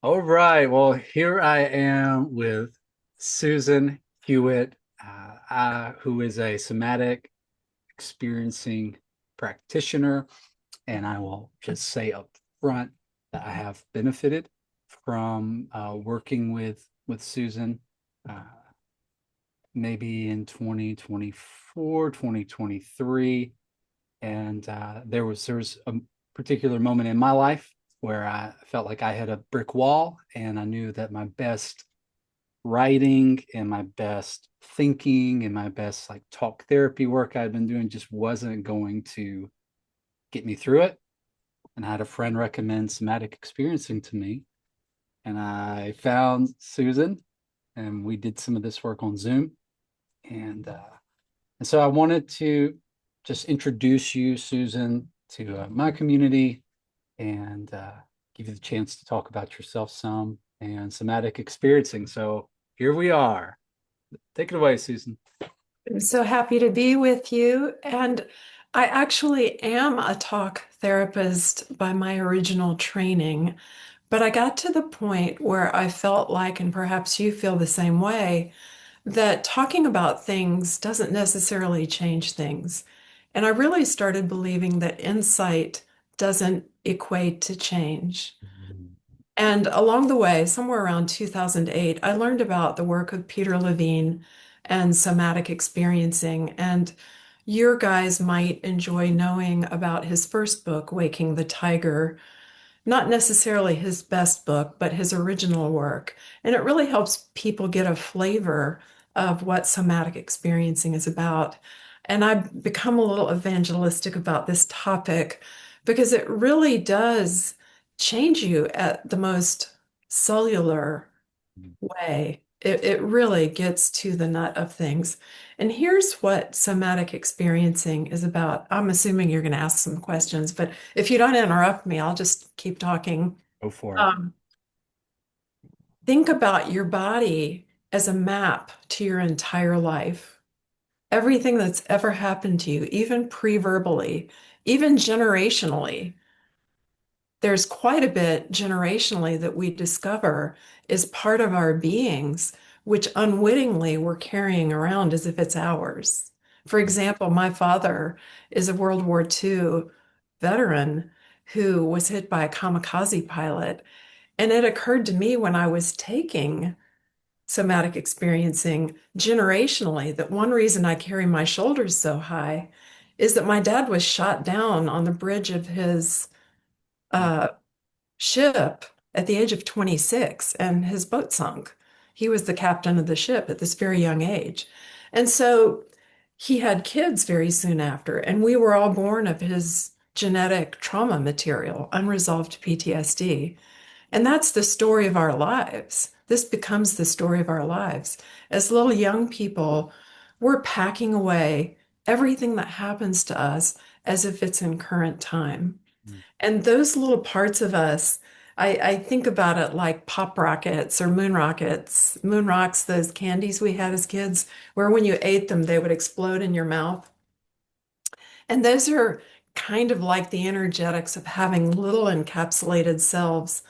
All right. Well, here I am with Susan Hewitt, who is a somatic experiencing practitioner. And I will just say up front that I have benefited from working with Susan, uh, maybe in 2024, 2023. And there was a particular moment in my life where I felt like I hit a brick wall, and I knew that my best writing and my best thinking and my best like talk therapy work I'd been doing just wasn't going to get me through it. And I had a friend recommend Somatic Experiencing to me, and I found Susan, and we did some of this work on Zoom. And so I wanted to just introduce you, Susan, to my community, and give you the chance to talk about yourself some and somatic experiencing. So here we are. Take it away, Susan. I'm so happy to be with you. And I actually am a talk therapist by my original training, but I got to the point where I felt like, and perhaps you feel the same way, that talking about things doesn't necessarily change things. And I really started believing that insight doesn't equate to change. And along the way, somewhere around 2008, I learned about the work of Peter Levine and somatic experiencing. And your guys might enjoy knowing about his first book, Waking the Tiger, not necessarily his best book, but his original work. And it really helps people get a flavor of what somatic experiencing is about. And I've become a little evangelistic about this topic because it really does change you at the most cellular way. It really gets to the nut of things. And here's what somatic experiencing is about. I'm assuming you're going to ask some questions, but if you don't interrupt me, I'll just keep talking. Go for it. Um, think about your body as a map to your entire life. Everything that's ever happened to you, even pre-verbally, even generationally, there's quite a bit generationally that we discover is part of our beings, which unwittingly we're carrying around as if it's ours. For example, my father is a World War II veteran who was hit by a kamikaze pilot. And it occurred to me when I was taking somatic experiencing generationally that one reason I carry my shoulders so high is that my dad was shot down on the bridge of his uh, ship at the age of 26 and his boat sunk. He was the captain of the ship at this very young age. And so he had kids very soon after, and we were all born of his genetic trauma material, unresolved PTSD. And that's the story of our lives. This becomes the story of our lives. As little young people, we're packing away everything that happens to us as if it's in current time. And those little parts of us, I think about it like pop rockets or moon rockets, moon rocks, those candies we had as kids, where when you ate them, they would explode in your mouth. And those are kind of like the energetics of having little encapsulated selves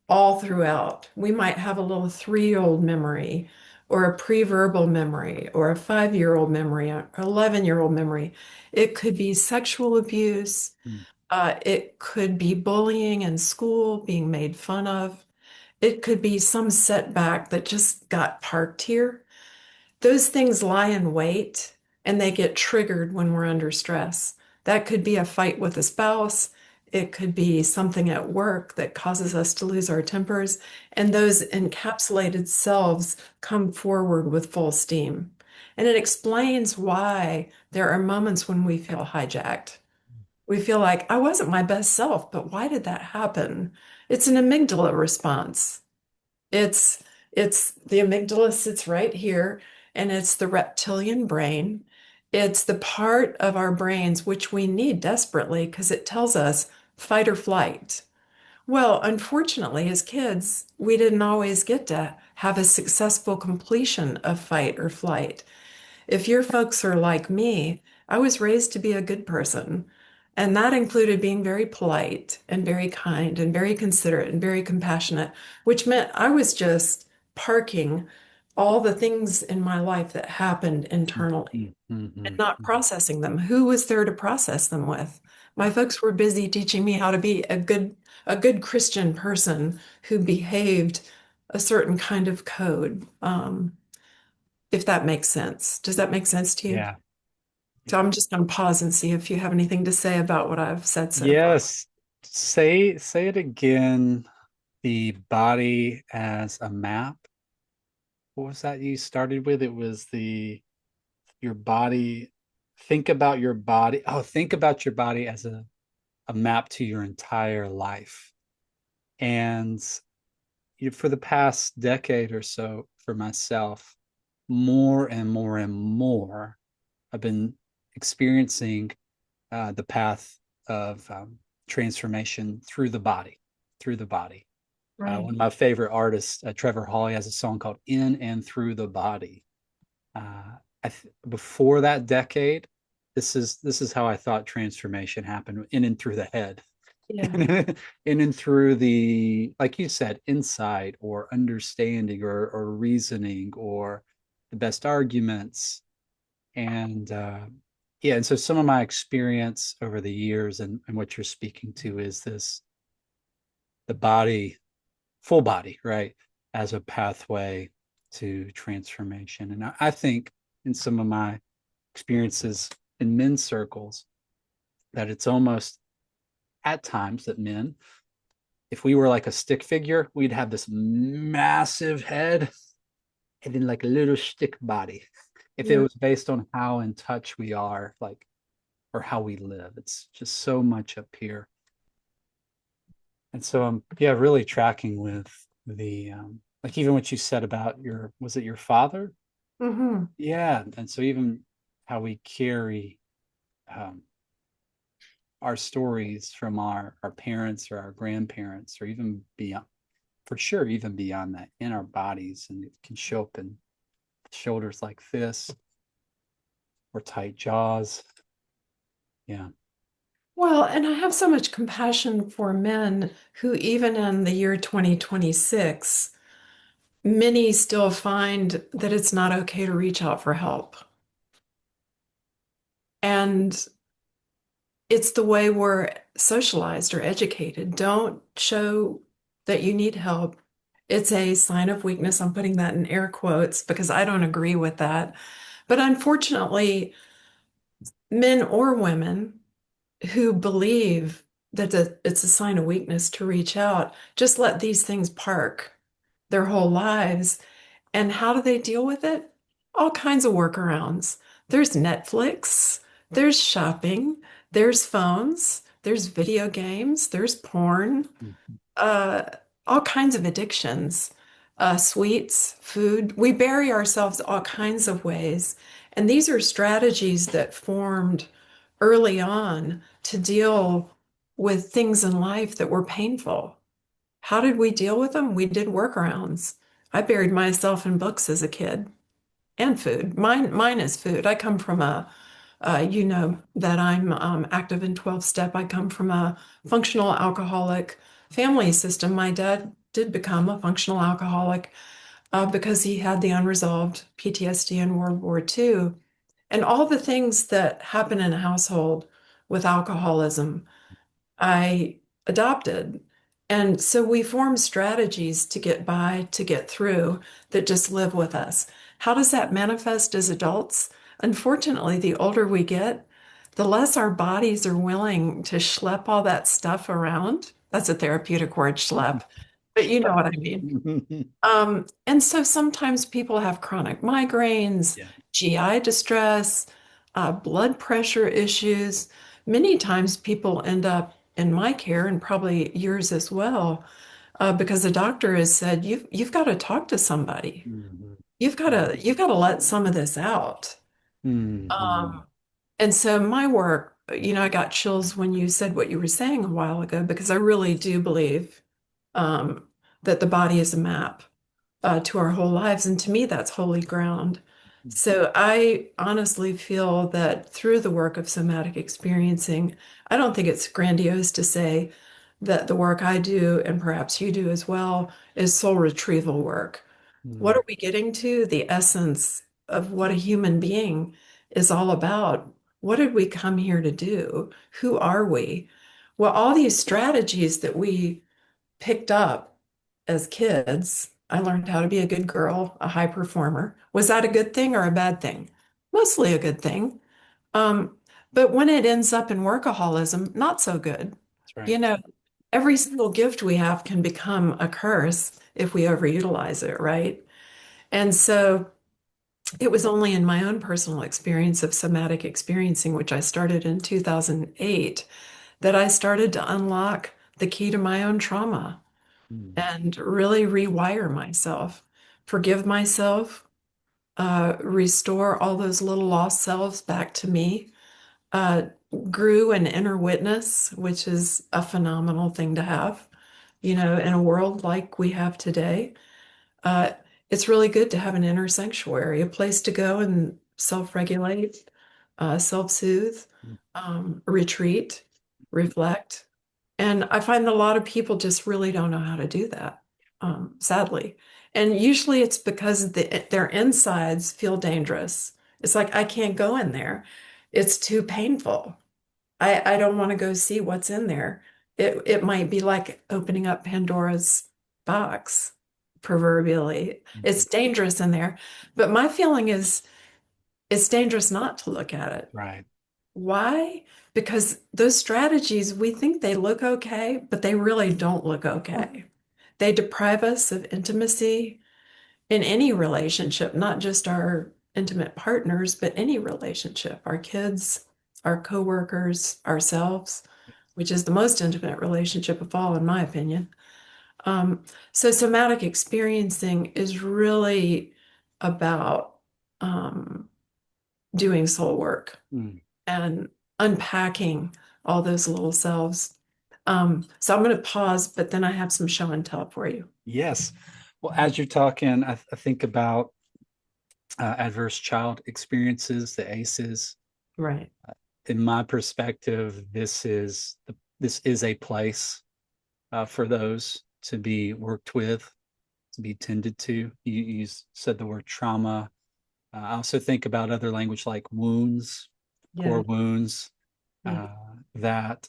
all throughout. We might have a little 3-year-old memory or a pre-verbal memory or a 5-year-old memory or 11-year-old memory. It could be sexual abuse. Mm. It could be bullying in school, being made fun of. It could be some setback that just got parked here. Those things lie in wait and they get triggered when we're under stress. That could be a fight with a spouse. It could be something at work that causes us to lose our tempers. And those encapsulated selves come forward with full steam. And it explains why there are moments when we feel hijacked. We feel like I wasn't my best self, but why did that happen? It's an amygdala response. It's it's the amygdala sits right here, and it's the reptilian brain. It's the part of our brains which we need desperately because it tells us fight or flight. Well, unfortunately, as kids, we didn't always get to have a successful completion of fight or flight. If your folks are like me, I was raised to be a good person. And that included being very polite and very kind and very considerate and very compassionate, which meant I was just parking all the things in my life that happened internally Mhm, and mhm, not mhm. processing them. Who was there to process them with? My folks were busy teaching me how to be a good Christian person who behaved a certain kind of code. If that makes sense. Does that make sense to you? Yeah. So I'm just going to pause and see if you have anything to say about what I've said so far. Yes. Say it again. The body as a map. What was that you started with? It was the your body. Think about your body. Oh, think about your body as a map to your entire life. And for the past decade or so, for myself, more and more and more, I've been experiencing the path of transformation through the body. Right. One of my favorite artists, Trevor Hawley, has a song called "In and Through the Body." Before that decade, this is how I thought transformation happened: in and through the head, Yeah. in and through the, like you said, insight or understanding or reasoning or the best arguments. And yeah, and so some of my experience over the years and what you're speaking to is this the body, full body, right, as a pathway to transformation. And I think in some of my experiences in men's circles that it's almost at times that men, if we were like a stick figure, we'd have this massive head and then like a little stick body. If it Yeah. was based on how in touch we are, like, or how we live, it's just so much up here. And so I'm, yeah, really tracking with the, like even what you said about your, was it your father? Hmm. Yeah. And so even how we carry um, our stories from our parents or our grandparents, or even beyond, for sure, even beyond that, in our bodies. And it can show up in shoulders like this or tight jaws. Yeah. Well, and I have so much compassion for men who, even in the year 2026, many still find that it's not okay to reach out for help. And it's the way we're socialized or educated. Don't show that you need help. It's a sign of weakness. I'm putting that in air quotes because I don't agree with that. But unfortunately, men or women who believe that it's a sign of weakness to reach out just let these things park their whole lives. And how do they deal with it? All kinds of workarounds. There's Netflix, there's shopping, there's phones, there's video games, there's porn, Mhm. uh, all kinds of addictions, sweets, food. We bury ourselves all kinds of ways. And these are strategies that formed early on to deal with things in life that were painful. How did we deal with them? We did workarounds. I buried myself in books as a kid and food. Mine is food. I come from you know that I'm active in 12 step. I come from a functional alcoholic family system. My dad did become a functional alcoholic because he had the unresolved PTSD in World War II. And all the things that happen in a household with alcoholism I adopted. And so we form strategies to get by, to get through that just live with us. How does that manifest as adults? Unfortunately, the older we get, the less our bodies are willing to schlep all that stuff around. That's a therapeutic word, schlep, but you know what I mean. And so sometimes people have chronic migraines, Yeah. GI distress, blood pressure issues. Many times people end up in my care and probably yours as well, because the doctor has said, you've got to talk to somebody. Mhm. You've got to let some of this out. Mhm. Um, and so my work, I got chills when you said what you were saying a while ago, because I really do believe that the body is a map to our whole lives. And to me, that's holy ground. So I honestly feel that through the work of somatic experiencing, I don't think it's grandiose to say that the work I do, and perhaps you do as well, is soul retrieval work. What Mm, are we getting to? The essence of what a human being is all about. What did we come here to do? Who are we? Well, all these strategies that we picked up as kids, I learned how to be a good girl, a high performer. Was that a good thing or a bad thing? Mostly a good thing. Um, but when it ends up in workaholism, not so good. that's right. You know, every single gift we have can become a curse if we overutilize it, right? And so it was only in my own personal experience of somatic experiencing, which I started in 2008, that I started to unlock the key to my own trauma Mm, and really rewire myself, forgive myself, restore all those little lost selves back to me, uh, grew an inner witness, which is a phenomenal thing to have, in a world like we have today. Uh, it's really good to have an inner sanctuary, a place to go and self-regulate, self-soothe, mm, retreat, reflect. And I find that a lot of people just really don't know how to do that, sadly. And usually it's because their insides feel dangerous. It's like, I can't go in there. It's too painful. I don't want to go see what's in there. It might be like opening up Pandora's box, proverbially. mm. It's dangerous in there. But my feeling is it's dangerous not to look at it. Right. Why? Because those strategies, we think they look okay, but they really don't look okay. They deprive us of intimacy in any relationship, not just our intimate partners, but any relationship, our kids, our coworkers, ourselves, which is the most intimate relationship of all, in my opinion. Um, so somatic experiencing is really about doing soul work Mm. and unpacking all those little selves. So I'm going to pause, but then I have some show and tell for you. Yes. Well, as you're talking, I think about adverse child experiences, the ACEs. Right. In my perspective, this is a place for those to be worked with, to be tended to. You said the word trauma. I also think about other language like wounds, core Yeah. wounds, Yeah. uh, that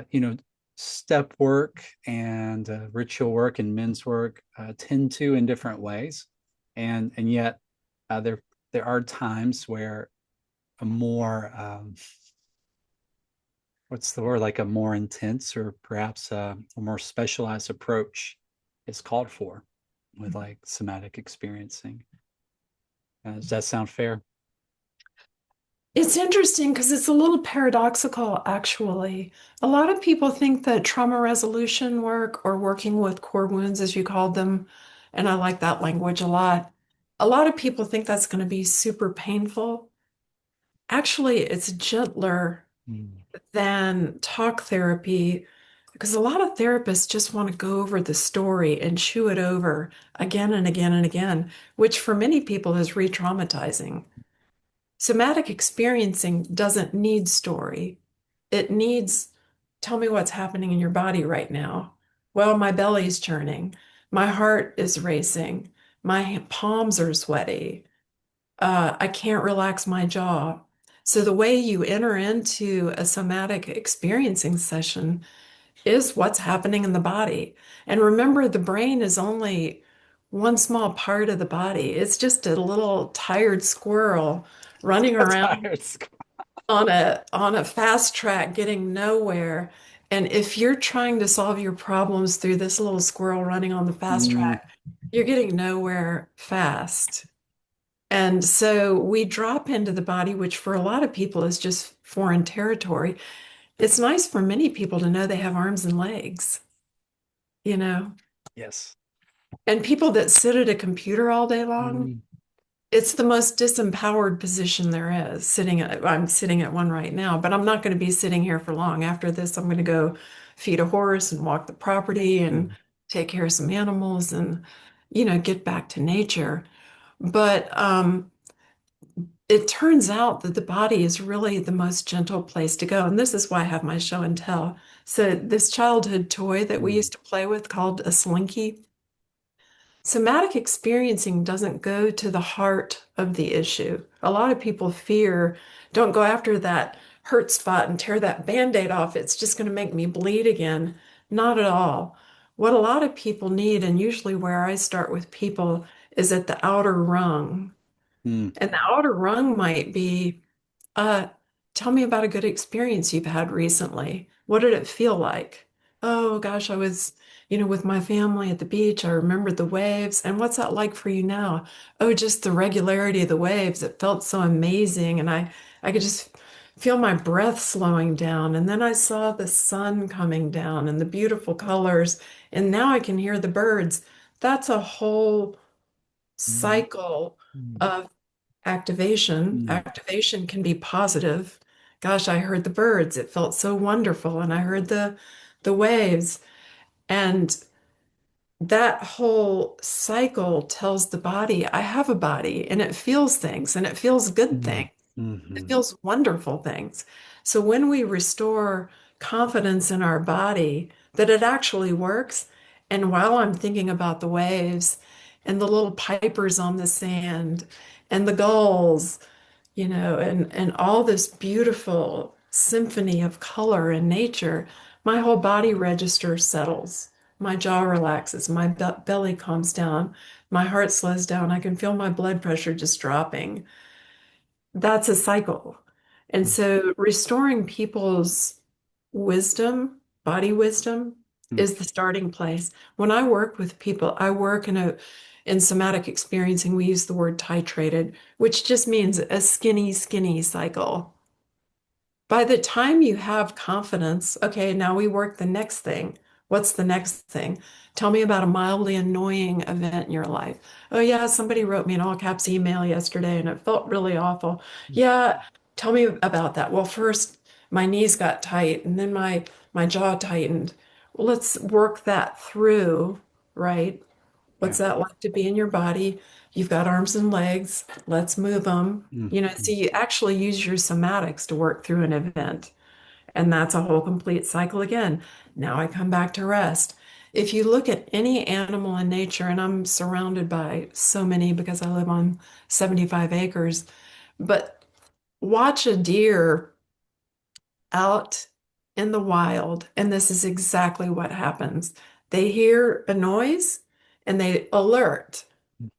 you know, step work and ritual work and men's work tend to in different ways, and yet there are times where a more what's the word, like a more intense or perhaps a more specialized approach is called for with like somatic experiencing. Does that sound fair? It's interesting because it's a little paradoxical, actually. A lot of people think that trauma resolution work or working with core wounds, as you called them, and I like that language a lot. A lot of people think that's going to be super painful. Actually, it's gentler Mm, than talk therapy because a lot of therapists just want to go over the story and chew it over again and again and again, which for many people is re-traumatizing. Somatic experiencing doesn't need story. It needs, tell me what's happening in your body right now. Well, my belly's churning. My heart is racing. My palms are sweaty. I can't relax my jaw. So the way you enter into a somatic experiencing session is what's happening in the body. And remember, the brain is only one small part of the body. It's just a little tired squirrel running around tired. on a fast track getting nowhere. And if you're trying to solve your problems through this little squirrel running on the fast Mm, track, you're getting nowhere fast. And so we drop into the body, which for a lot of people is just foreign territory. It's nice for many people to know they have arms and legs, you know. yes. And people that sit at a computer all day long, Mm, it's the most disempowered position there is. I'm sitting at one right now, but I'm not going to be sitting here for long. After this, I'm going to go feed a horse and walk the property and mm, take care of some animals and, get back to nature. But it turns out that the body is really the most gentle place to go. And this is why I have my show and tell. So, this childhood toy that we Mm, used to play with called a slinky, somatic experiencing doesn't go to the heart of the issue. A lot of people fear, don't go after that hurt spot and tear that band-aid off. It's just going to make me bleed again. Not at all. What a lot of people need, and usually where I start with people, is at the outer rung. mm, And the outer rung might be, uh, tell me about a good experience you've had recently. What did it feel like? Oh gosh, I was, with my family at the beach. I remembered the waves. And what's that like for you now? Oh, just the regularity of the waves. It felt so amazing. And I could just feel my breath slowing down. And then I saw the sun coming down and the beautiful colors. And now I can hear the birds. That's a whole mm, cycle mm, of activation. mm, Activation can be positive. Gosh, I heard the birds. It felt so wonderful. And I heard the waves. And that whole cycle tells the body, I have a body and it feels things and it feels good mm, things. It mhm, feels wonderful things. So when we restore confidence in our body that it actually works, and while I'm thinking about the waves and the little pipers on the sand and the gulls, and all this beautiful symphony of color and nature, my whole body register settles. My jaw relaxes, my belly calms down, my heart slows down. I can feel my blood pressure just dropping. That's a cycle. And so restoring people's wisdom, body wisdom, mm, is the starting place. When I work with people, I work in somatic experiencing, we use the word titrated, which just means a skinny, skinny cycle. By the time you have confidence, okay, now we work the next thing. What's the next thing? Tell me about a mildly annoying event in your life. Oh, yeah, somebody wrote me an all caps email yesterday and it felt really awful. Yeah, tell me about that. Well, first, my knees got tight and then my jaw tightened. Well, let's work that through, right? What's yeah. that like to be in your body? You've got arms and legs. Let's move them. Mm, So mm, you actually use your somatics to work through an event. And that's a whole complete cycle again. Now I come back to rest. If you look at any animal in nature, and I'm surrounded by so many because I live on 75 acres, but watch a deer out in the wild, and this is exactly what happens. They hear a noise and they alert.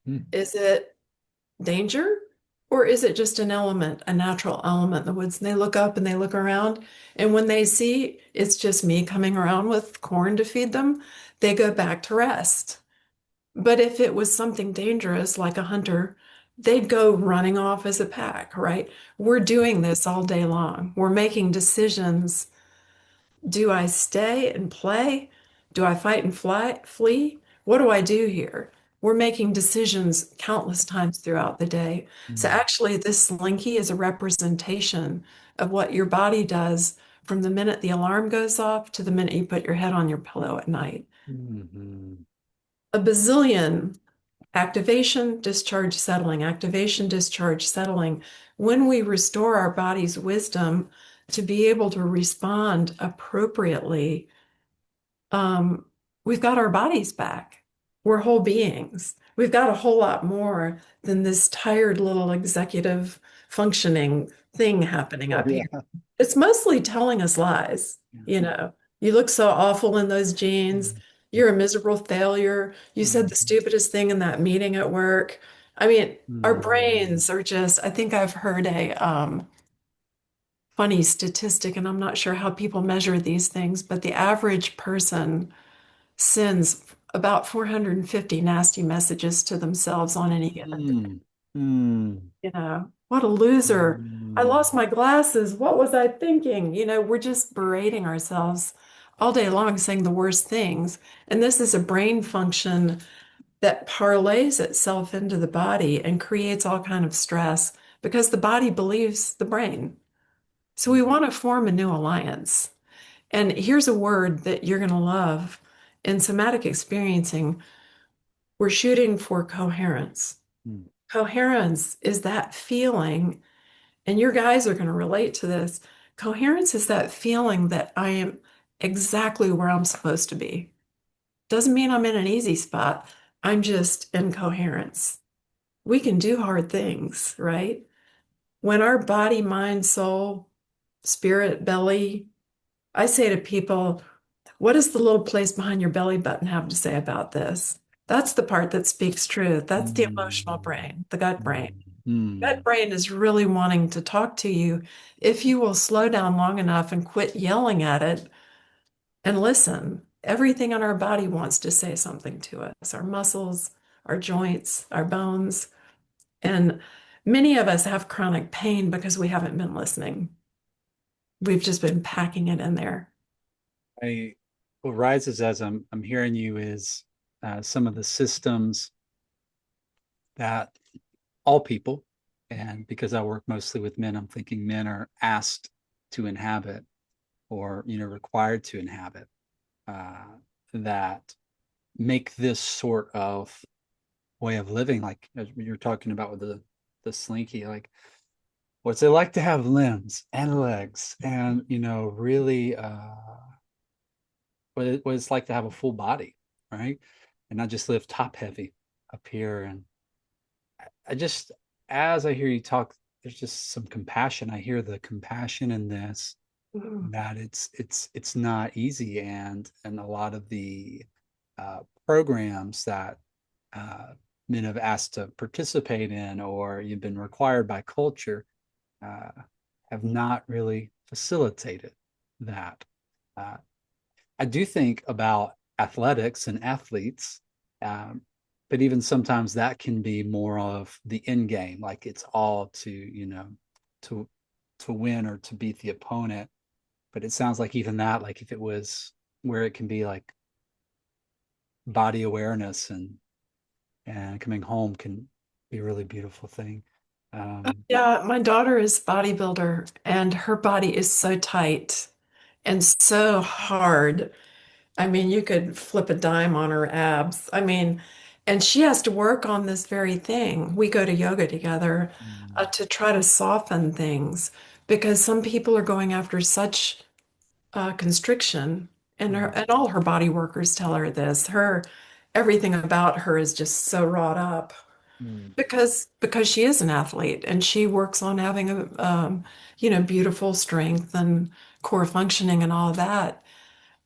mm, Is it danger? Or is it just an element, a natural element in the woods? And they look up and they look around. And when they see it's just me coming around with corn to feed them, they go back to rest. But if it was something dangerous, like a hunter, they'd go running off as a pack, right? We're doing this all day long. We're making decisions. Do I stay and play? Do I fight and flee? What do I do here? We're making decisions countless times throughout the day. So mm, actually, this slinky is a representation of what your body does from the minute the alarm goes off to the minute you put your head on your pillow at night. mhm, A bazillion activation, discharge, settling, activation, discharge, settling. When we restore our body's wisdom to be able to respond appropriately, um, we've got our bodies back. We're whole beings. We've got a whole lot more than this tired little executive functioning thing happening oh, up here. yeah. It's mostly telling us lies. Yeah. You look so awful in those jeans. Mm, You're a miserable failure. You said mm, the stupidest thing in that meeting at work. I mean, our mm, brains are just, I think I've heard a funny statistic, and I'm not sure how people measure these things, but the average person sends about 450 nasty messages to themselves on any given day. mm, mm, What a loser. I mm, lost my glasses. What was I thinking? We're just berating ourselves all day long, saying the worst things. And this is a brain function that parlays itself into the body and creates all kind of stress because the body believes the brain. So we want to form a new alliance. And here's a word that you're going to love. In somatic experiencing, we're shooting for coherence. mm. Coherence is that feeling, and your guys are going to relate to this. Coherence is that feeling that I am exactly where I'm supposed to be. Doesn't mean I'm in an easy spot. I'm just in coherence. We can do hard things, right? When our body, mind, soul, spirit, belly, I say to people, what does the little place behind your belly button have to say about this? That's the part that speaks truth. That's the emotional Mm, brain, the gut brain. mm, mm. Gut brain is really wanting to talk to you if you will slow down long enough and quit yelling at it and listen. Everything on our body wants to say something to us, our muscles, our joints, our bones. And many of us have chronic pain because we haven't been listening. We've just been packing it in there. I what rises as I'm hearing you is some of the systems that all people, and because I work mostly with men, I'm thinking men are asked to inhabit or required to inhabit uh, that make this sort of way of living, like as you're talking about with the slinky, like what's it like to have limbs and legs and really what it's like to have a full body, right? And not just live top heavy up here. And I just, as I hear you talk, there's just some compassion. I hear the compassion in this, Mm. that it's not easy, and a lot of the programs that uh, men have asked to participate in, or you've been required by culture, uh, have not really facilitated that. Uh, I do think about athletics and athletes, um, but even sometimes that can be more of the end game, like it's all to to to win or to beat the opponent. But it sounds like even that, like if it was where it can be like body awareness and coming home can be a really beautiful thing. Um, Yeah, my daughter is bodybuilder and her body is so tight and so hard. I mean, you could flip a dime on her abs. I mean, and she has to work on this very thing. We go to yoga together mm, to try to soften things because some people are going after such constriction, and mm, all her body workers tell her this. Everything about her is just so wrought up mm, because she is an athlete and she works on having a beautiful strength and core functioning and all that.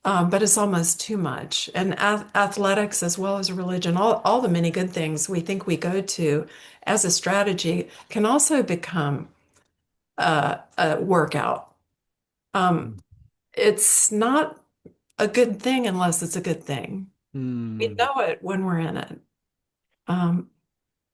But it's almost too much. And athletics, as well as religion, all the many good things we think we go to as a strategy, can also become a workout. Um, mm, it's not a good thing unless it's a good thing. We mm, know it when we're in it. Um,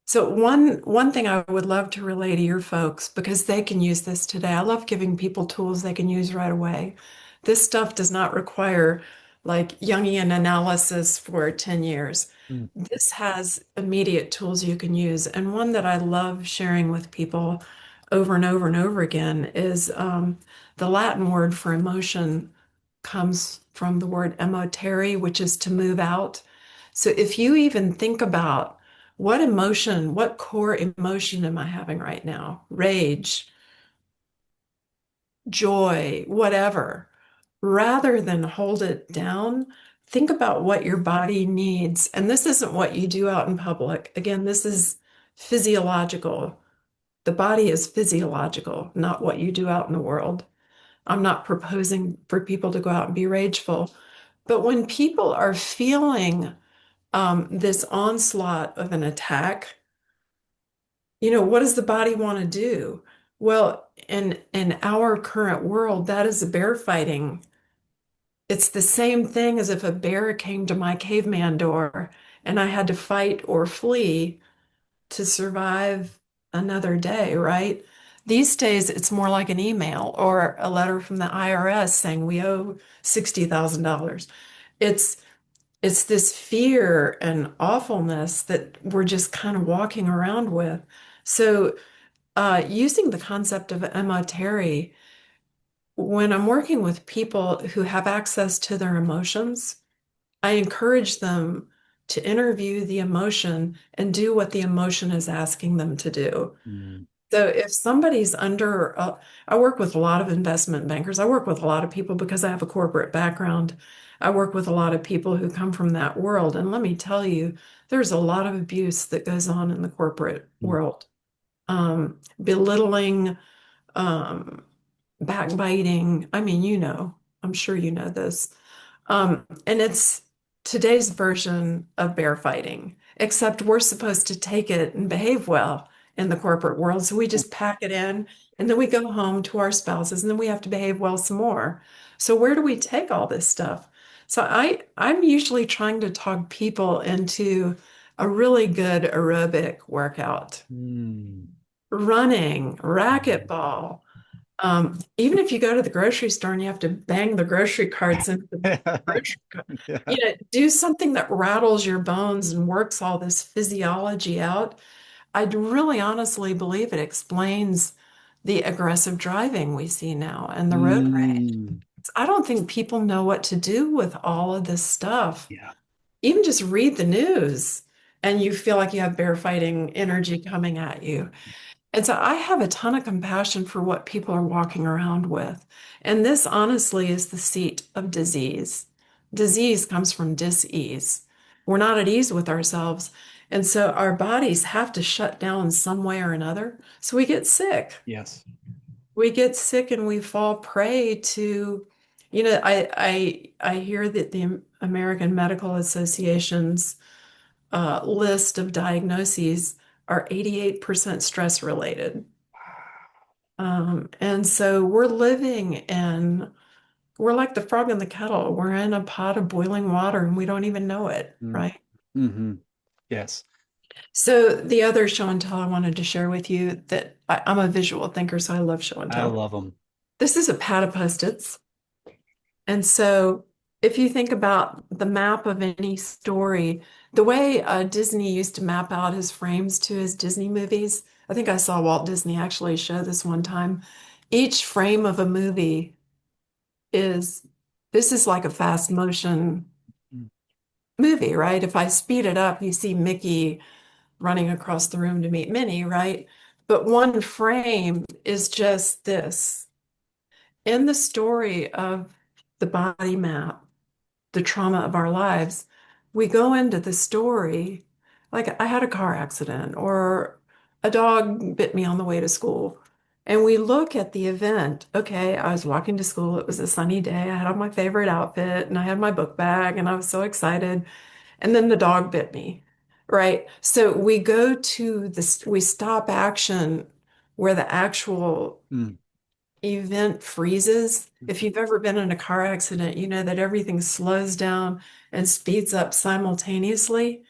So one thing I would love to relay to your folks, because they can use this today. I love giving people tools they can use right away. This stuff does not require like Jungian analysis for 10 years. mm, This has immediate tools you can use. And one that I love sharing with people over and over and over again is the Latin word for emotion comes from the word emotere, which is to move out. So if you even think about what emotion, what core emotion am I having right now? Rage, joy, whatever. Rather than hold it down, think about what your body needs. And this isn't what you do out in public. Again, this is physiological. The body is physiological, not what you do out in the world. I'm not proposing for people to go out and be rageful. But when people are feeling this onslaught of an attack, what does the body want to do? Well, in our current world, that is a bear fighting. It's the same thing as if a bear came to my caveman door and I had to fight or flee to survive another day, right? These days, it's more like an email or a letter from the IRS saying we owe $60,000. It's it's this fear and awfulness that we're just kind of walking around with. So, using the concept of emotary, when I'm working with people who have access to their emotions, I encourage them. to interview the emotion and do what the emotion is asking them to do. Mm, So if somebody's under, I work with a lot of investment bankers. I work with a lot of people because I have a corporate background. I work with a lot of people who come from that world. And let me tell you, there's a lot of abuse that goes on in the corporate mm, world. Belittling, um, backbiting. I mean, I'm sure you know this. And it's today's version of bear fighting, except we're supposed to take it and behave well in the corporate world. So we just pack it in and then we go home to our spouses and then we have to behave well some more. So where do we take all this stuff? So I'm usually trying to talk people into a really good aerobic workout, mm. running, racquetball. Even if you go to the grocery store and you have to bang the grocery carts into the grocery cart, Yeah. do something that rattles your bones and works all this physiology out. I really honestly believe it explains the aggressive driving we see now and the road rage. Mm, I don't think people know what to do with all of this stuff. yeah. Even just read the news and you feel like you have bear fighting energy coming at you. And so I have a ton of compassion for what people are walking around with. And this honestly is the seat of disease. Disease comes from dis-ease. We're not at ease with ourselves. And so our bodies have to shut down some way or another. So we get sick. Yes. We get sick and we fall prey to, I hear that the American Medical Association's list of diagnoses are 88% stress related. And so we're like the frog in the kettle. We're in a pot of boiling water and we don't even know it, Mm, right? hmm. Yes. So the other show and tell I wanted to share with you that I'm a visual thinker, so I love show and I tell. love them. This is a pad of Post-its. And so if you think about the map of any story, the way Disney used to map out his frames to his Disney movies, I think I saw Walt Disney actually show this one time. Each frame of a movie is this is like a fast motion movie, right? If I speed it up, you see Mickey running across the room to meet Minnie, right? But one frame is just this. In the story of the body map, the trauma of our lives, we go into the story like I had a car accident or a dog bit me on the way to school. And we look at the event. Okay, I was walking to school. It was a sunny day. I had on my favorite outfit and I had my book bag and I was so excited. And then the dog bit me, right? So we go to this, we stop action where the actual Mm, event freezes. If you've ever been in a car accident, you know that everything slows down and speeds up simultaneously.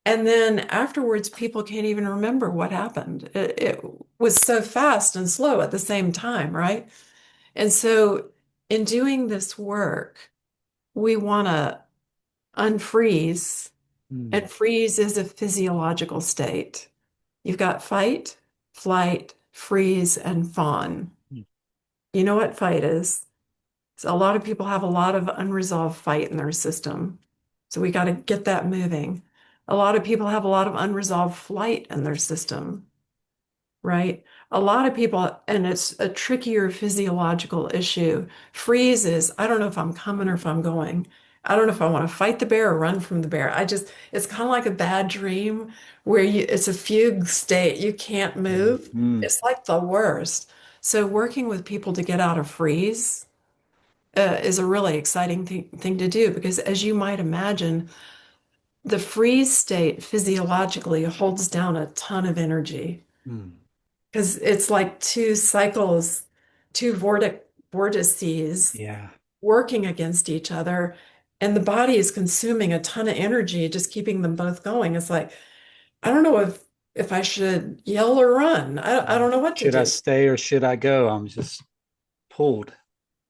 And then afterwards, people can't even remember what happened. It was so fast and slow at the same time, right? And so, in doing this work, we want to unfreeze, mm, and freeze is a physiological state. You've got fight, flight, freeze, and fawn. mm, You know what fight is? So a lot of people have a lot of unresolved fight in their system. So we got to get that moving. A lot of people have a lot of unresolved flight in their system, right? A lot of people, and it's a trickier physiological issue. Freeze is, I don't know if I'm coming or if I'm going. I don't know if I want to fight the bear or run from the bear. It's kind of like a bad dream where it's a fugue state. You can't mm, move. mm, It's like the worst. So working with people to get out of freeze is a really exciting thing to do because, as you might imagine, the freeze state physiologically holds down a ton of energy mm. because it's like two cycles, two vortices Yeah. working against each other, and the body is consuming a ton of energy just keeping them both going. It's like, I don't know if I should yell or run. I don't know what to Should I do. stay or should I go? I'm just pulled.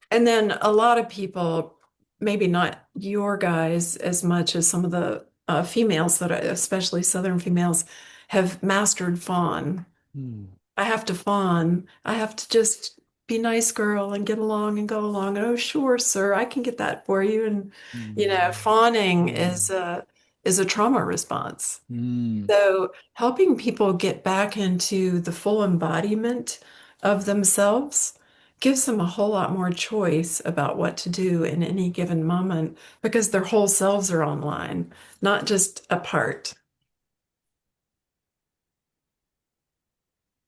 And then a lot of people, maybe not your guys as much as some of the females that are, especially Southern females, have mastered fawn. Mm, I have to fawn. I have to just be nice girl and get along and go along. And oh, sure, sir, I can get that for you. And mm, fawning mm, is a trauma response. Mm. So helping people get back into the full embodiment of themselves gives them a whole lot more choice about what to do in any given moment because their whole selves are online, not just a part.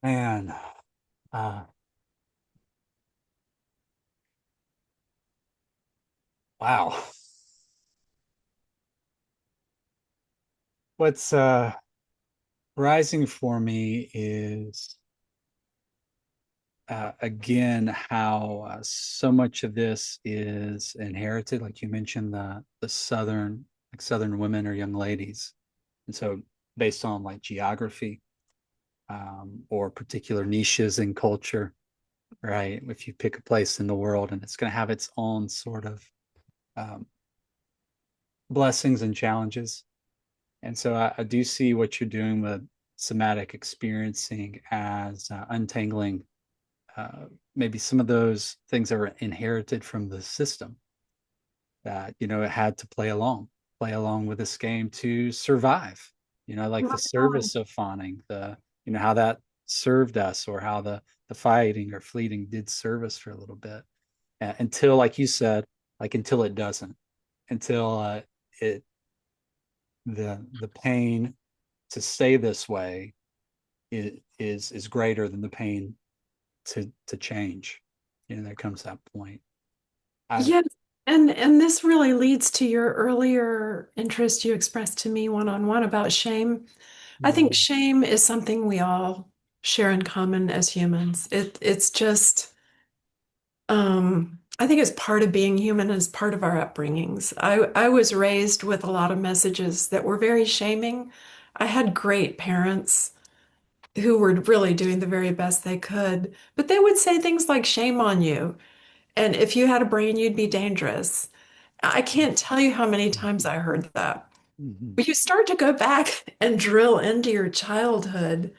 Man, uh, wow. What's rising for me is again how so much of this is inherited. Like you mentioned, the southern, like southern women or young ladies, and so based on like geography or particular niches in culture, right? If you pick a place in the world, and it's going to have its own sort of um, blessings and challenges. And so I do see what you're doing with somatic experiencing as untangling maybe some of those things that were inherited from the system that, you know, it had to play along with this game to survive, you know, like the Right on. service of fawning, the, you know, how that served us or how the fighting or fleeting did serve us for a little bit until, like you said, like until it doesn't, until it, the pain to stay this way is greater than the pain to change. You know, there comes that point. I Yes, and this really leads to your earlier interest you expressed to me one-on-one about shame. I think mm, shame is something we all share in common as humans. It's just I think it's part of being human as part of our upbringings. I was raised with a lot of messages that were very shaming. I had great parents who were really doing the very best they could, but they would say things like shame on you. And if you had a brain, you'd be dangerous. I can't tell you how many times I heard that. mhm, But you start to go back and drill into your childhood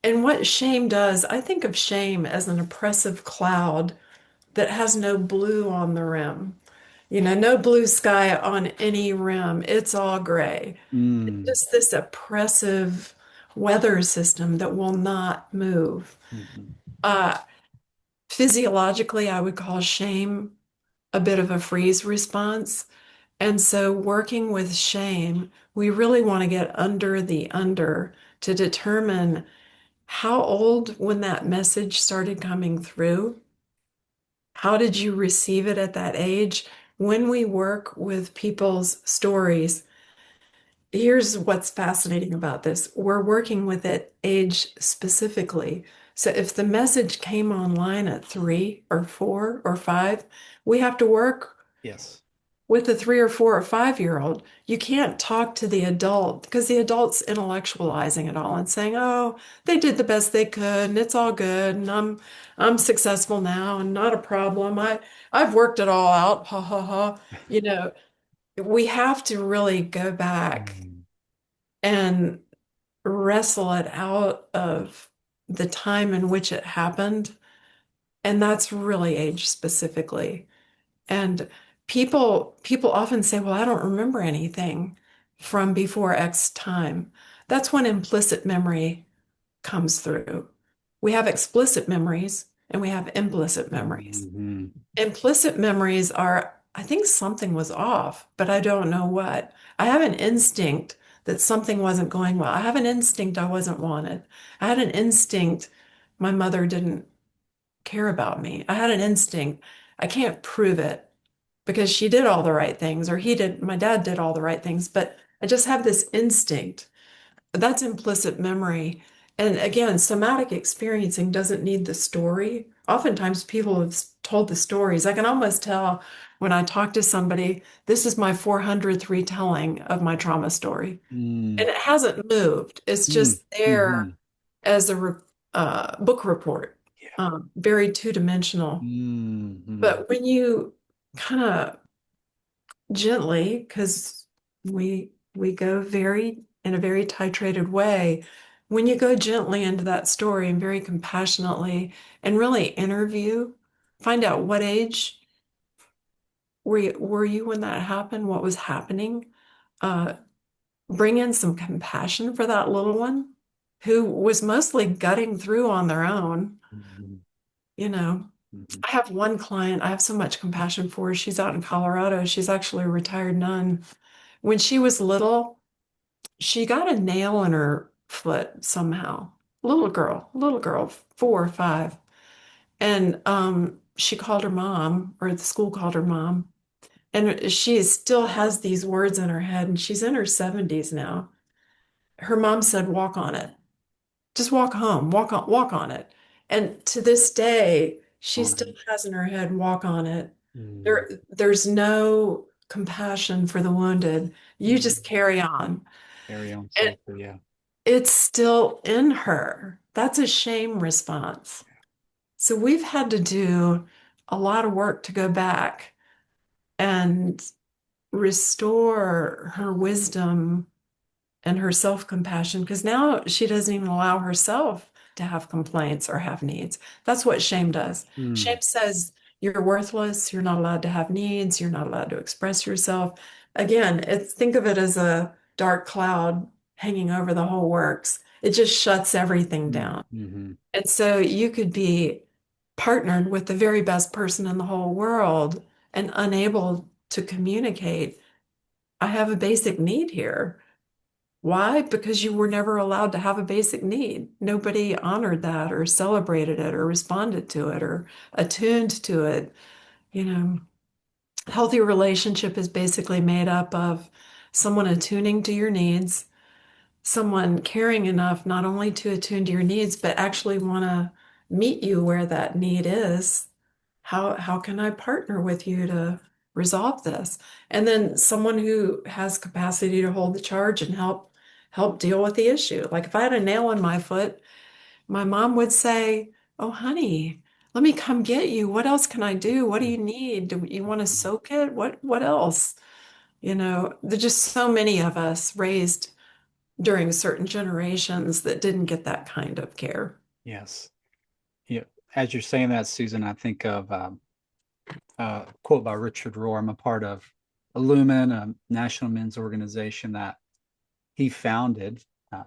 and what shame does. I think of shame as an oppressive cloud that has no blue on the rim. You know, no blue sky on any rim. It's all gray. It's mm, just this oppressive weather system that will not move. mhm, Uh, Physiologically, I would call shame a bit of a freeze response. And so, working with shame, we really want to get under the under to determine how old when that message started coming through. How did you receive it at that age? When we work with people's stories, here's what's fascinating about this. We're working with it age specifically. So if the message came online at 3 or 4 or 5, we have to work yes. with the 3 or 4 or 5 year old. You can't talk to the adult because the adult's intellectualizing it all and saying, "Oh, they did the best they could, and it's all good, and I'm successful now, and not a problem. I've worked it all out." Ha ha ha. You know, we have to really go back Mm, and wrestle it out of the time in which it happened, and that's really age specifically. And people often say, "Well, I don't remember anything from before X time." That's when implicit memory comes through. We have explicit memories and we have implicit memories. mhm, Implicit memories are, I think something was off, but I don't know what. I have an instinct that something wasn't going well. I have an instinct I wasn't wanted. I had an instinct my mother didn't care about me. I had an instinct. I can't prove it because she did all the right things, or he did, my dad did all the right things, but I just have this instinct. That's implicit memory. And again, somatic experiencing doesn't need the story. Oftentimes people have told the stories. I can almost tell when I talk to somebody, this is my 400th retelling of my trauma story. mm, And it hasn't moved. It's mm, just there mhm, as a book report, yeah. very two-dimensional. Mhm, But when you kind of gently, because we go very in a very titrated way. When you go gently into that story and very compassionately and really interview, find out what age were you when that happened, what was happening. Uh, bring in some compassion for that little one who was mostly gutting through on their own. Mhm. You know, Mhm. I have one client I have so much compassion for. She's out in Colorado. She's actually a retired nun. When she was little, she got a nail in her foot somehow. Little girl, 4 or 5. And she called her mom, or the school called her mom. And she still has these words in her head, and she's in her 70s now. Her mom said, walk on it. Just walk home, walk on it. And to this day, she On still it. has in her head, walk on it. Mm. There's no compassion for the wounded. You Mm. just carry on. Carry on And softly. Yeah. it's still in her. That's a shame response. So we've had to do a lot of work to go back and restore her wisdom and her self-compassion because now she doesn't even allow herself to have complaints or have needs. That's what shame does. Mm. Shame says you're worthless, you're not allowed to have needs, you're not allowed to express yourself. Again, think of it as a dark cloud hanging over the whole works. It just shuts everything Mm. down. Mhm. And so you could be partnered with the very best person in the whole world and unable to communicate. I have a basic need here. Why? Because you were never allowed to have a basic need. Nobody honored that or celebrated it or responded to it or attuned to it. You know, healthy relationship is basically made up of someone attuning to your needs, someone caring enough not only to attune to your needs, but actually want to meet you where that need is. How can I partner with you to resolve this? And then someone who has capacity to hold the charge and help deal with the issue. Like if I had a nail in my foot, my mom would say, "Oh, honey, let me come get you. What else can I do? What do you need? Do you want to soak it? What else?" There's just so many of us raised during certain generations that didn't get that kind of care. Yes. Yeah. As you're saying that, Susan, I think of a quote by Richard Rohr. I'm a part of Illumin, a national men's organization that he founded. Uh,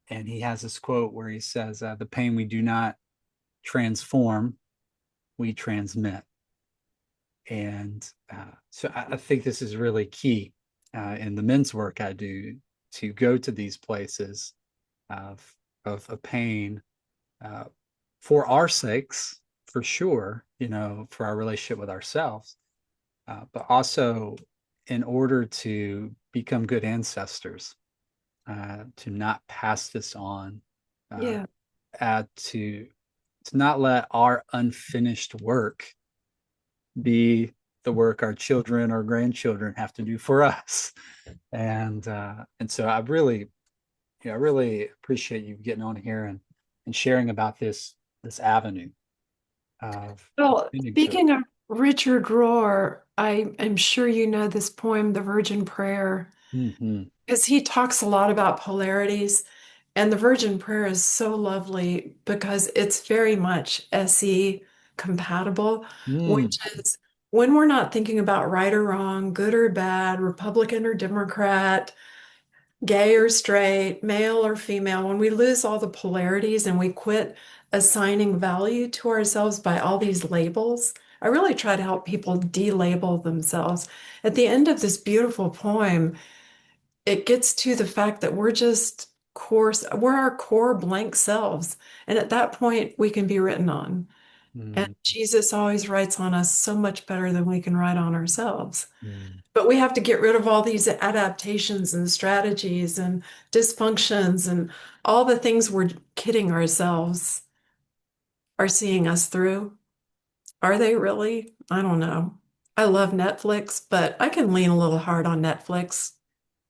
and he has this quote where he says, "The pain we do not transform, we transmit." And so I think this is really key in the men's work I do to go to these places of of pain uh, for our sakes, for sure, for our relationship with ourselves, but also in order to become good ancestors, to not pass this on, uh, Yeah. to not let our unfinished work be the work our children or grandchildren have to do for us. And so I really appreciate you getting on here and sharing about this avenue of Well, attending to it. speaking of Richard Rohr, I am sure you know this poem, The Virgin Prayer, Mm-hmm. because he talks a lot about polarities. And the Virgin Prayer is so lovely because it's very much SE compatible, Mm. which is when we're not thinking about right or wrong, good or bad, Republican or Democrat, gay or straight, male or female, when we lose all the polarities and we quit assigning value to ourselves by all these labels, I really try to help people de-label themselves. At the end of this beautiful poem, it gets to the fact that we're our core blank selves. And at that point, we can be written on. And Mm. Jesus always writes on us so much better than we can write on ourselves. Mm. But we have to get rid of all these adaptations and strategies and dysfunctions and all the things we're kidding ourselves are seeing us through. Are they really? I don't know. I love Netflix, but I can lean a little hard on Netflix.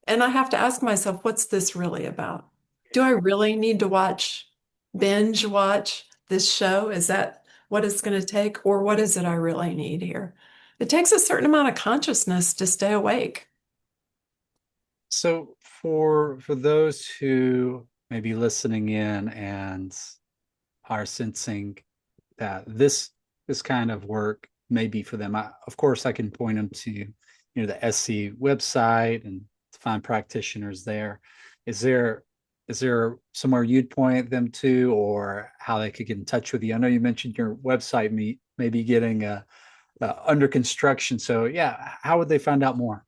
And I have to ask myself, what's this really about? Do I really need to binge watch this show? Is that what it's going to take? Or what is it I really need here? It takes a certain amount of consciousness to stay awake. So for those who may be listening in and are sensing that this kind of work may be for them, of course I can point them to the SC website and find practitioners there. Is there is there somewhere you'd point them to, or how they could get in touch with you? I know you mentioned your website maybe getting under construction. So yeah, how would they find out more?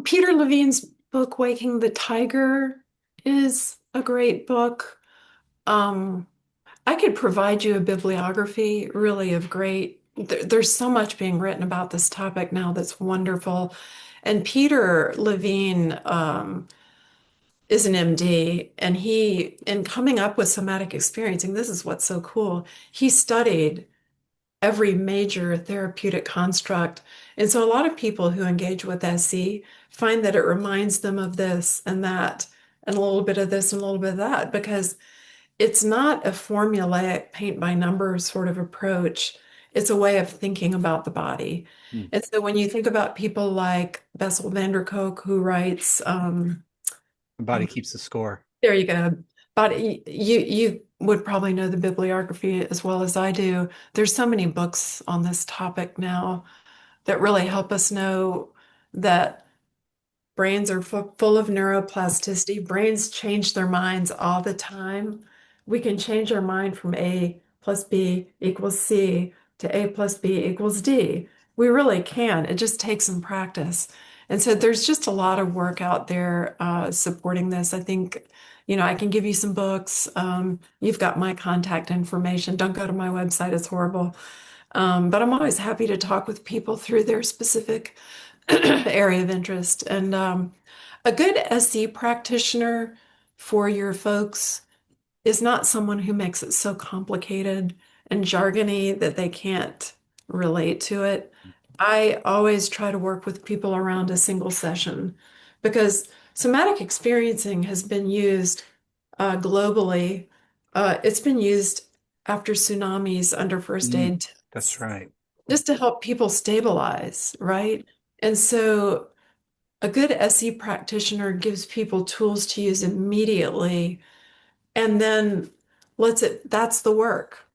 Peter Levine's book, Waking the Tiger, is a great book. Um, I could provide you a bibliography really of great, there's so much being written about this topic now that's wonderful. And Peter Levine is an MD, and he, in coming up with somatic experiencing, this is what's so cool. He studied every major therapeutic construct. And so a lot of people who engage with SE find that it reminds them of this and that, and a little bit of this and a little bit of that, because it's not a formulaic paint by numbers sort of approach. It's a way of thinking about the body. Hmm. And so when you think about people like Bessel van der Kolk, who writes, The body keeps the score. there you go. But you would probably know the bibliography as well as I do. There's so many books on this topic now that really help us know that brains are full of neuroplasticity. Brains change their minds all the time. We can change our mind from A plus B equals C to A plus B equals D. We really can. It just takes some practice. And so there's just a lot of work out there supporting this. I think, I can give you some books. You've got my contact information. Don't go to my website, it's horrible. But I'm always happy to talk with people through their specific area of interest. And a good SE practitioner for your folks is not someone who makes it so complicated and jargony that they can't relate to it. I always try to work with people around a single session because somatic experiencing has been used globally. It's been used after tsunamis under first Mm, aid that's tips, right. just to help people stabilize, right? And so a good SE practitioner gives people tools to use immediately and then that's the work.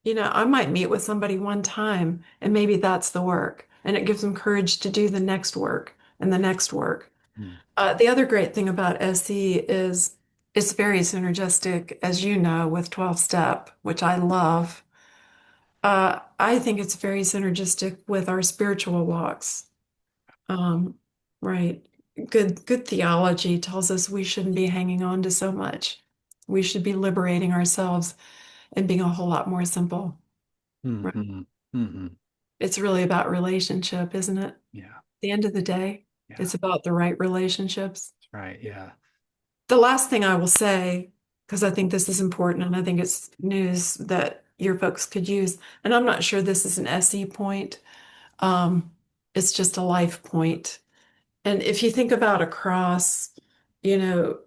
I might meet with somebody one time and maybe that's the work. And it gives them courage to do the next work and the next work. Mm, The other great thing about SE is it's very synergistic, as you know, with 12 step, which I love. I think it's very synergistic with our spiritual walks. Um, right. Good theology tells us we shouldn't be hanging on to so much. We should be liberating ourselves and being a whole lot more simple. Right. hmm hmm It's really about relationship, isn't it? At Yeah. the end of the day, Yeah. it's about the right relationships. That's right. Yeah. The last thing I will say, because I think this is important and I think it's news that your folks could use, and I'm not sure this is an SE point, um, it's just a life point. And if you think about a cross, you know,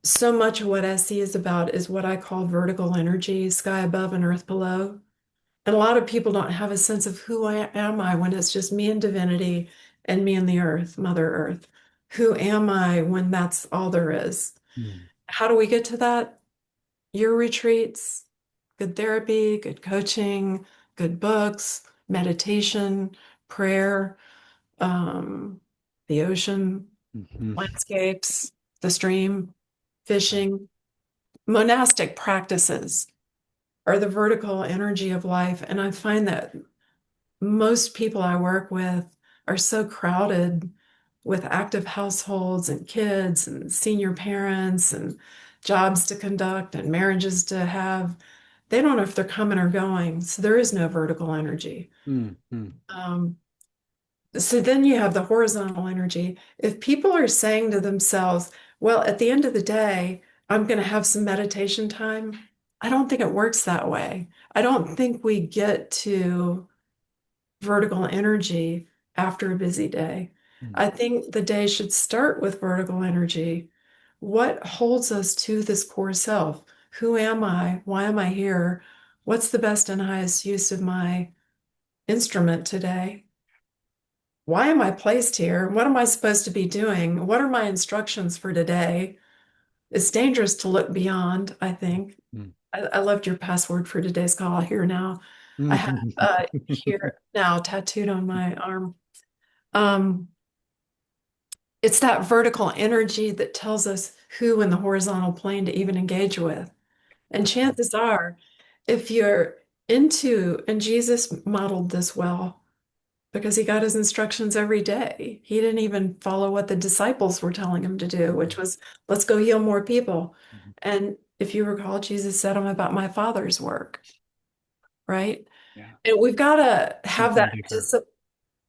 so much of what SE is about is what I call vertical energy, sky above and earth below. And a lot of people don't have a sense of who am I when it's just me and divinity and me and the earth, Mother Earth. Who am I when that's all there is? Mm, How do we get to that? Your retreats, good therapy, good coaching, good books, meditation, prayer, um, the ocean, mhm. landscapes, the stream, Right. fishing. Monastic practices are the vertical energy of life. And I find that most people I work with are so crowded with active households and kids and senior parents and jobs to conduct and marriages to have. They don't know if they're coming or going. So there is no vertical energy. Mm, mm, Um, so then you have the horizontal energy. If people are saying to themselves, well, at the end of the day, I'm going to have some meditation time, I don't think it works that way. I don't think we get to vertical energy after a busy day. mm, I think the day should start with vertical energy. What holds us to this core self? Who am I? Why am I here? What's the best and highest use of my instrument today? Why am I placed here? What am I supposed to be doing? What are my instructions for today? It's dangerous to look beyond, I think. mm, I loved your password for today's call here now. I have mm. here now tattooed on my arm. Um, It's that vertical energy that tells us who in the horizontal plane to even engage with. And chances are, if you're into, and Jesus modeled this well because he got his instructions every day. He didn't even follow what the disciples were telling him to do, which was, let's go heal more people. Mhm. And if you recall, Jesus said, I'm about my Father's work, right? Yeah. And we've got to have Something that bigger. discipline.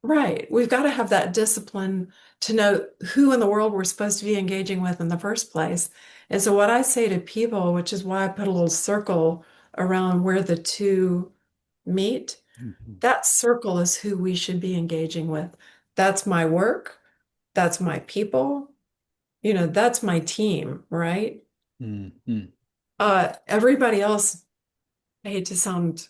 Right. We've got to have that discipline to know who in the world we're supposed to be engaging with in the first place. And so, what I say to people, which is why I put a little circle around where the two meet, Mhm. that circle is who we should be engaging with. That's my work. That's my people. That's my team, right? Mhm. Everybody else, I hate to sound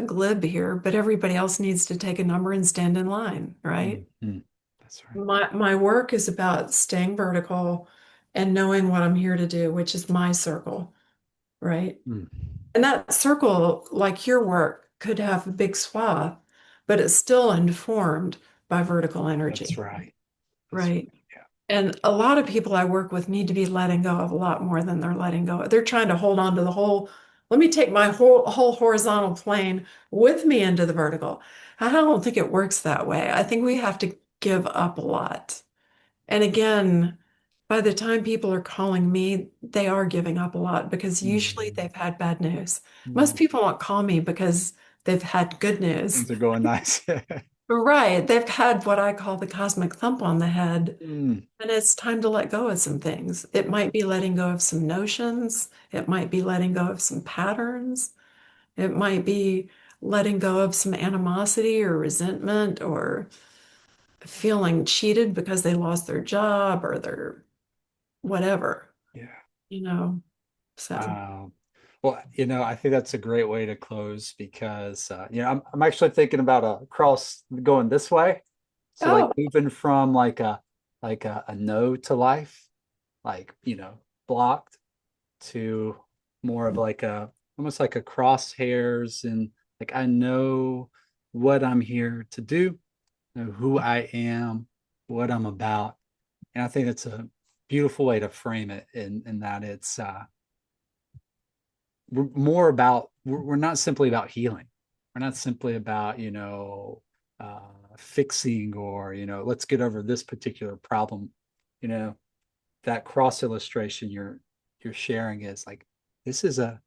glib here, but everybody else needs to take a number and stand in line, right? Mhm. That's right. My work is about staying vertical and knowing what I'm here to do, which is my circle, right? Mm. And that circle, like your work, could have a big swath, but it's still informed by vertical That's energy, right. That's right? right. Yeah. And a lot of people I work with need to be letting go of a lot more than they're letting go. They're trying to hold on to the whole, let me take my whole horizontal plane with me into the vertical. I don't think it works that way. I think we have to give up a lot. And again, by the time people are calling me, they are giving up a lot because usually Mhm. they've had bad news. Most Mhm. people don't call me because they've had good news. Things are going nice. Right. They've had what I call the cosmic thump on the head. Mm. And it's time to let go of some things. It might be letting go of some notions. It might be letting go of some patterns. It might be letting go of some animosity or resentment or feeling cheated because they lost their job or their whatever, Yeah. you know. So, Wow. Well, I think that's a great way to close because I'm actually thinking about a cross going this way. So like oh, moving from like a no to life, like, blocked to more of like a almost like a crosshairs and like I know what I'm here to do, know who I am, what I'm about. And I think that's a beautiful way to frame it in that it's we're more about we're not simply about healing. We're not simply about uh, fixing or let's get over this particular problem. You know that cross illustration you're sharing is like this is a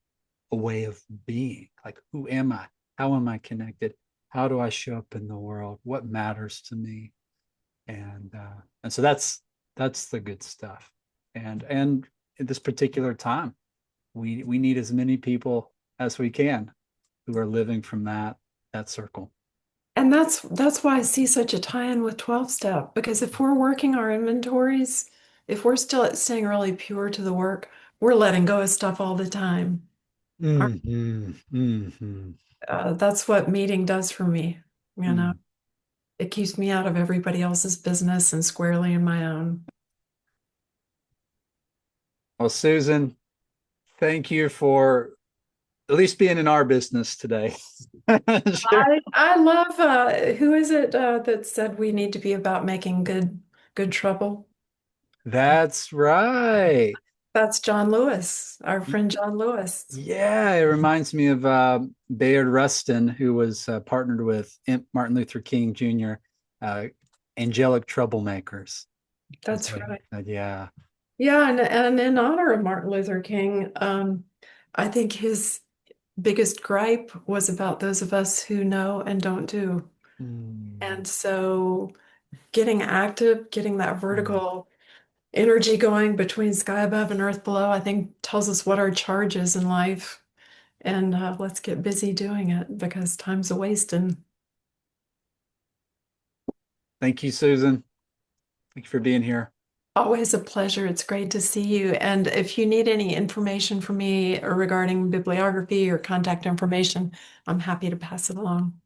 way of being. Like who am I? How am I connected? How do I show up in the world? What matters to me? And so that's the good stuff. And in this particular time we need as many people as we can who are living from that circle. and that's why I see such a tie-in with 12 step because if we're working our inventories, if we're still staying really pure to the work, we're letting go of stuff all the time. Mm-hmm. Mm-hmm. That's what meeting does for me. You know, Mm. it keeps me out of everybody else's business and squarely in my own. Well, Susan, thank you for at least being in our business today. Sure. I love who is it that said we need to be about making good trouble? That's right. That's John Lewis, our friend John Lewis. Yeah, it reminds me of Bayard Rustin, who was partnered with Martin Luther King Jr., uh, angelic troublemakers. That's right. Yeah. Yeah, and in honor of Martin Luther King, I think his biggest gripe was about those of us who know and don't do. Mm, And so getting active, getting that mm. vertical energy going between sky above and earth below, I think tells us what our charge is in life. And let's get busy doing it because time's a wasting. Thank you, Susan. Thank you for being here. Always a pleasure. It's great to see you. And if you need any information from me regarding bibliography or contact information, I'm happy to pass it along.